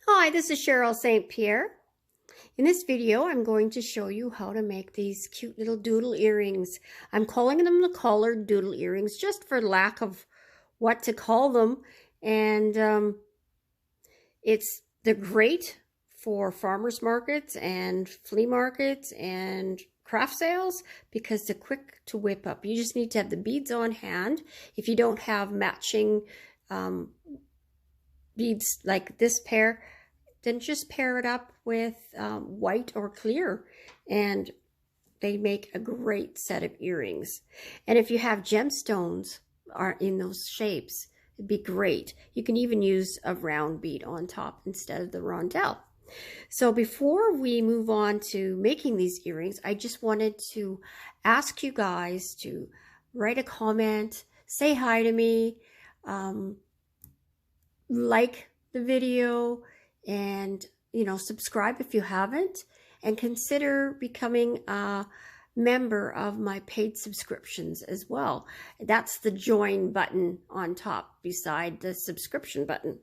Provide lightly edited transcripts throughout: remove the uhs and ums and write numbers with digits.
Hi, this is Cheryl St.Pierre. In this video, I'm going to show you how to make these cute little doodle earrings. I'm calling them the collared doodle earrings just for lack of what to call them. And they're great for farmers markets and flea markets and craft sales because they're quick to whip up. You just need to have the beads on hand. If you don't have matching beads like this pair, then just pair it up with white or clear, and they make a great set of earrings. And if you have gemstones are in those shapes, it'd be great. You can even use a round bead on top instead of the rondelle. So before we move on to making these earrings, I just wanted to ask you guys to write a comment, say hi to me, like the video, and subscribe if you haven't, and consider becoming a member of my paid subscriptions as well. That's the join button on top beside the subscription button,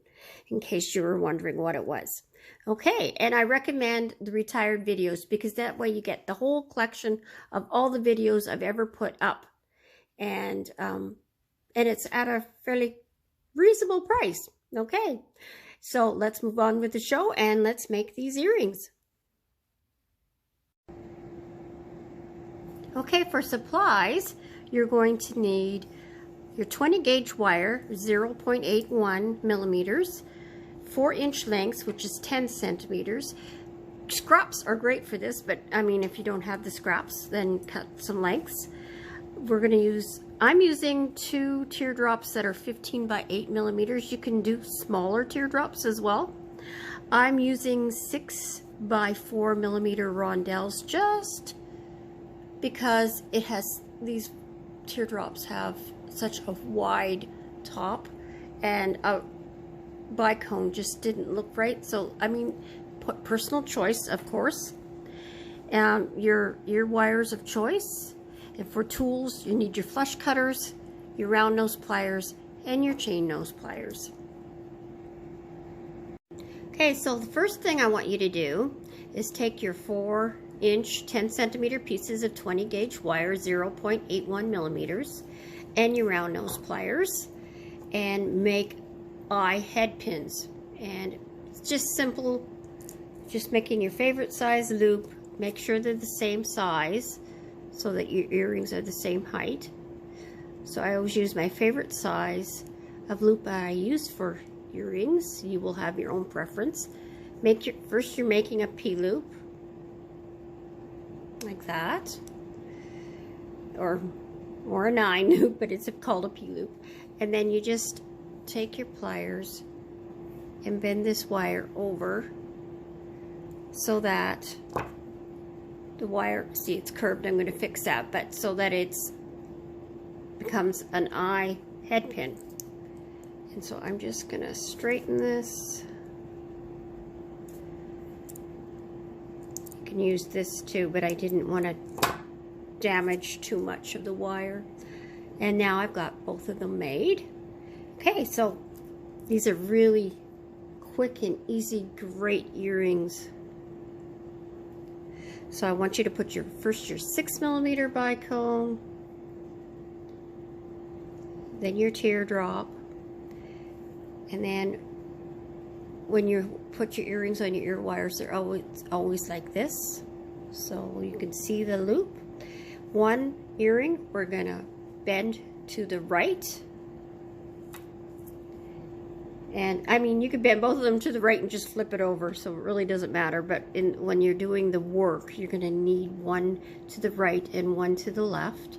in case you were wondering what it was. Okay, and I recommend the retired videos because that way you get the whole collection of all the videos I've ever put up, and it's at a fairly reasonable price. Okay, so let's move on with the show and let's make these earrings. Okay, for supplies, you're going to need your 20 gauge wire, 0.81 millimeters, 4-inch lengths, which is 10 centimeters. Scraps are great for this, but I mean, if you don't have the scraps, then cut some lengths. I'm using 2 teardrops that are 15 by 8 millimeters. You can do smaller teardrops as well. I'm using 6 by 4 millimeter rondelles just because these teardrops have such a wide top, and a bicone just didn't look right. So, I mean, personal choice, of course. Your ear wires of choice. And for tools, you need your flush cutters, your round nose pliers, and your chain nose pliers. Okay, so the first thing I want you to do is take your 4-inch, 10 centimeter pieces of 20 gauge wire, 0.81 millimeters, and your round nose pliers, and make eye head pins. And it's just simple, just making your favorite size loop. Make sure they're the same size, so that your earrings are the same height. So I always use my favorite size of loop I use for earrings. You will have your own preference. First you're making a P-loop, like that, or a 9 loop, but it's called a P-loop. And then you just take your pliers and bend this wire over so that the wire, see, it's curved. I'm going to fix that, but so that it's becomes an eye head pin. And so I'm just going to straighten this. You can use this too, but I didn't want to damage too much of the wire. And now I've got both of them made. Okay, so these are really quick and easy, great earrings. So I want you to put your 6 millimeter bicone, then your teardrop, and then when you put your earrings on your ear wires, they're always like this, so you can see the loop. One earring we're gonna bend to the right. And I mean, you could bend both of them to the right and just flip it over, so it really doesn't matter. But when you're doing the work, you're going to need one to the right and one to the left.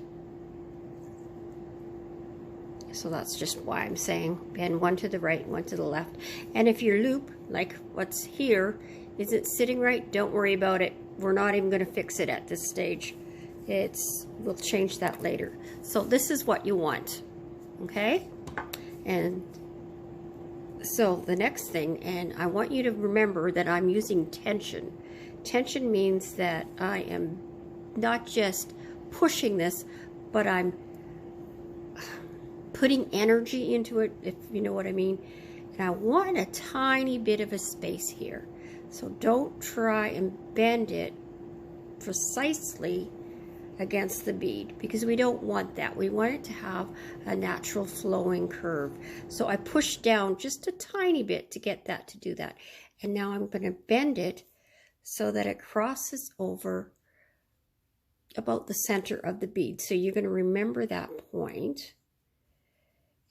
So that's just why I'm saying bend one to the right and one to the left. And if your loop, like what's here, isn't sitting right, don't worry about it. We're not even going to fix it at this stage. We'll change that later. So this is what you want, okay? And so the next thing, and I want you to remember that I'm using tension. Tension means that I am not just pushing this, but I'm putting energy into it, if you know what I mean. And I want a tiny bit of a space here. So don't try and bend it precisely against the bead, because we don't want that. We want it to have a natural flowing curve. So I pushed down just a tiny bit to get that to do that. And now I'm going to bend it so that it crosses over about the center of the bead. So you're going to remember that point.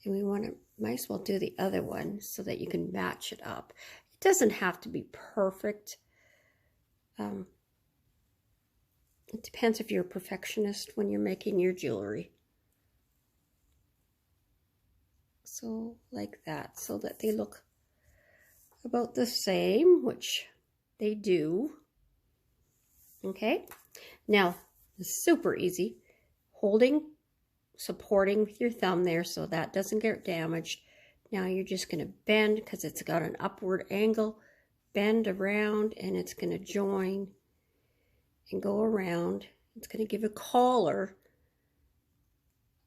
And we want to, might as well do the other one so that you can match it up. It doesn't have to be perfect. It depends if you're a perfectionist when you're making your jewelry. So like that, so that they look about the same, which they do. Okay, now it's super easy. Supporting with your thumb there so that doesn't get damaged. Now you're just going to bend, because it's got an upward angle, bend around, and it's going to join and go around. It's going to give a collar,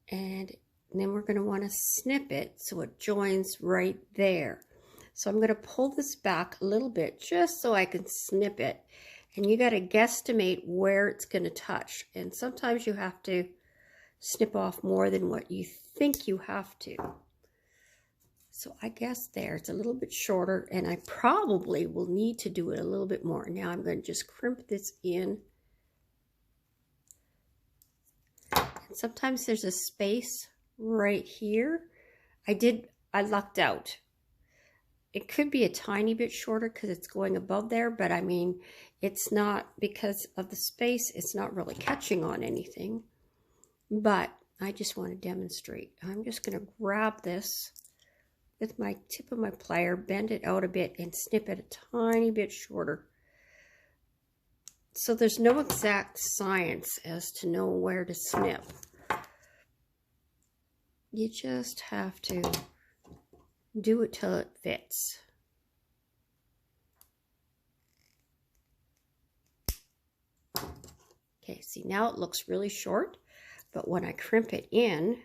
and then we're going to want to snip it so it joins right there. So I'm going to pull this back a little bit just so I can snip it, and you got to guesstimate where it's going to touch, and sometimes you have to snip off more than what you think you have to. So I guess there, it's a little bit shorter, and I probably will need to do it a little bit more. Now I'm going to just crimp this in. And sometimes there's a space right here. I lucked out. It could be a tiny bit shorter because it's going above there, but I mean, it's not, because of the space, it's not really catching on anything. But I just want to demonstrate. I'm just going to grab this with my tip of my plier, bend it out a bit, and snip it a tiny bit shorter. So there's no exact science as to know where to snip. You just have to do it till it fits. Okay, see, now it looks really short. But when I crimp it in,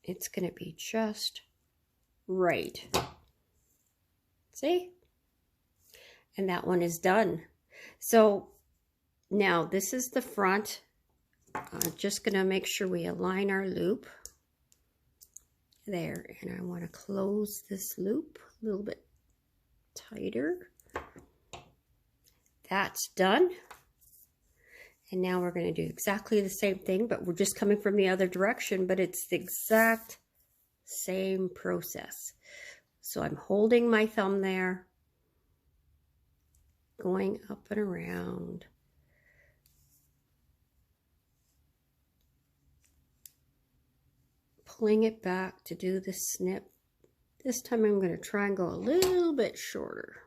it's going to be just right. See? And that one is done. So now this is the front. I'm just going to make sure we align our loop there. And I want to close this loop a little bit tighter. That's done. And now we're going to do exactly the same thing, but we're just coming from the other direction, but it's the exact same process. So I'm holding my thumb there, going up and around. Pulling it back to do the snip. This time I'm going to try and go a little bit shorter.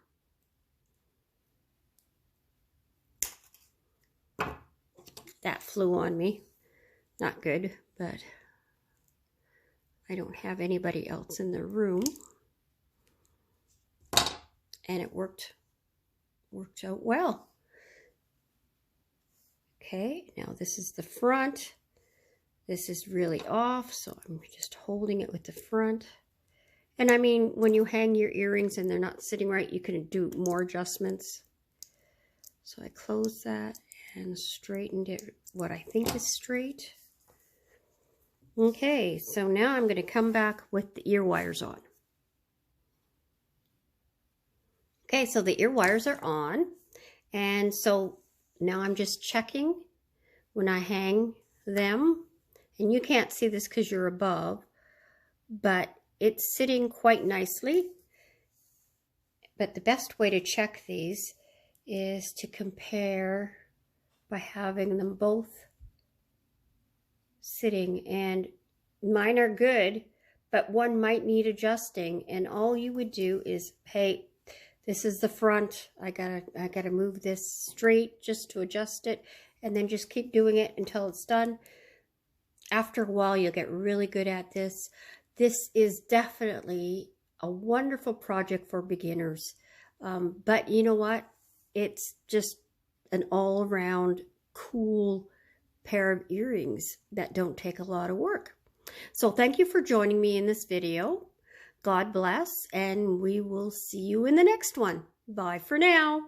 That flew on me. Not good, but I don't have anybody else in the room. And it worked out well. Okay, now this is the front. This is really off, so I'm just holding it with the front. And I mean, when you hang your earrings and they're not sitting right, you can do more adjustments. So I closed that and straightened it what I think is straight. Okay, so now I'm going to come back with the ear wires on. Okay, so the ear wires are on, and so now I'm just checking when I hang them, and you can't see this because you're above, but it's sitting quite nicely. But the best way to check these is to compare by having them both sitting, and mine are good, but one might need adjusting, and all you would do is, hey, this is the front, I gotta move this straight just to adjust it, and then just keep doing it until it's done. After a while, you'll get really good at this. This is definitely a wonderful project for beginners, but you know what? It's just an all-around cool pair of earrings that don't take a lot of work. So thank you for joining me in this video. God bless, and we will see you in the next one. Bye for now.